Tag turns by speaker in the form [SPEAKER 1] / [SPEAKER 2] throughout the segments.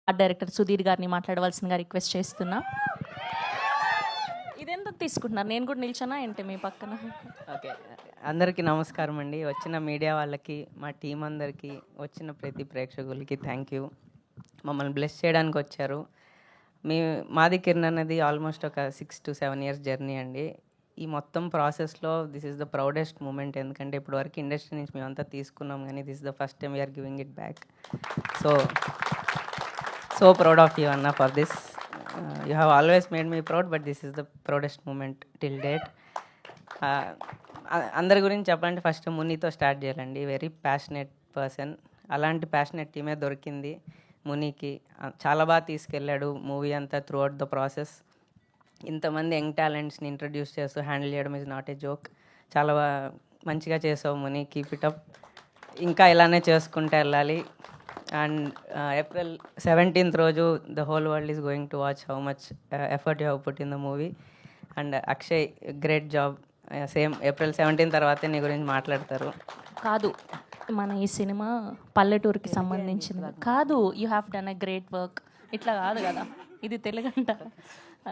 [SPEAKER 1] Art director Sudheer గారిని మాట్లాడవలసిందిగా request చేస్తున్నా. ఇదెందుకు తీసుకుంటున్నారు? నేను కూడా నిల్చున్నా ఏంటి మీ పక్కన?
[SPEAKER 2] ఓకే, అందరికీ నమస్కారం అండి. వచ్చిన మీడియా వాళ్ళకి, మా టీం అందరికీ, వచ్చిన ప్రతి ప్రేక్షకులకి థ్యాంక్ యూ. మమ్మల్ని బ్లెస్ చేయడానికి వచ్చారు. మాది కిరణ్ అన్నది ఆల్మోస్ట్ ఒక 6 to 7 years జర్నీ అండి. ఈ మొత్తం ప్రాసెస్లో this is the proudest moment. ఎందుకంటే ఇప్పుడు వరకు ఇండస్ట్రీ నుంచి మేమంతా తీసుకున్నాం, కానీ this is the first time we're giving it back. So proud of you అన్న for this. You have always made me proud, but this is the proudest moment till date. అందరి గురించి చెప్పాలంటే ఫస్ట్ మునితో start చేయాలండి. Very passionate person. అలాంటి passionate టీమే దొరికింది మునికి. చాలా బాగా తీసుకెళ్ళాడు మూవీ అంతా త్రూ అవుట్ ద ప్రాసెస్. ఇంతమంది యంగ్ టాలెంట్స్ని ఇంట్రడ్యూస్ చేస్తూ హ్యాండిల్ చేయడం ఈజ్ నాట్ ఏ జోక్. చాలా మంచిగా చేసావు ముని, కీప్ ఇట్ అప్. ఇంకా ఇలానే చేసుకుంటూ వెళ్ళాలి. అండ్ April 17th రోజు the whole world is going to watch how much effort you have put in the movie. And Akshay, great job. Same April 17 తర్వాతే నీ గురించి మాట్లాడతారు.
[SPEAKER 1] కాదు, మన ఈ సినిమా పల్లెటూరుకి సంబంధించింది కాదు. You have done a great work. ఇట్లా కాదు కదా, ఇది తెలుగంట.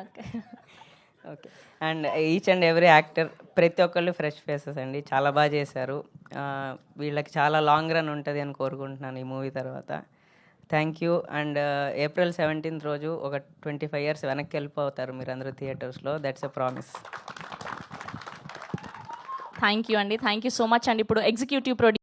[SPEAKER 1] Okay
[SPEAKER 2] okay. And each and every actor, ప్రతి ఒక్కళ్ళు ఫ్రెష్ ఫేసెస్ అండి. చాలా బాగా చేశారు. వీళ్ళకి చాలా లాంగ్ రన్ ఉంటుంది అని కోరుకుంటున్నాను ఈ మూవీ తర్వాత. Thank you. అండ్ April 17 రోజు ఒక 25 years వెనక్కి వెళ్ళిపోతారు మీరందరూ థియేటర్స్లో. That's a promise.
[SPEAKER 1] Thank you అండి. థ్యాంక్ యూ సో మచ్ అండి. ఇప్పుడు ఎగ్జిక్యూటివ్ ప్రొడ్యూసర్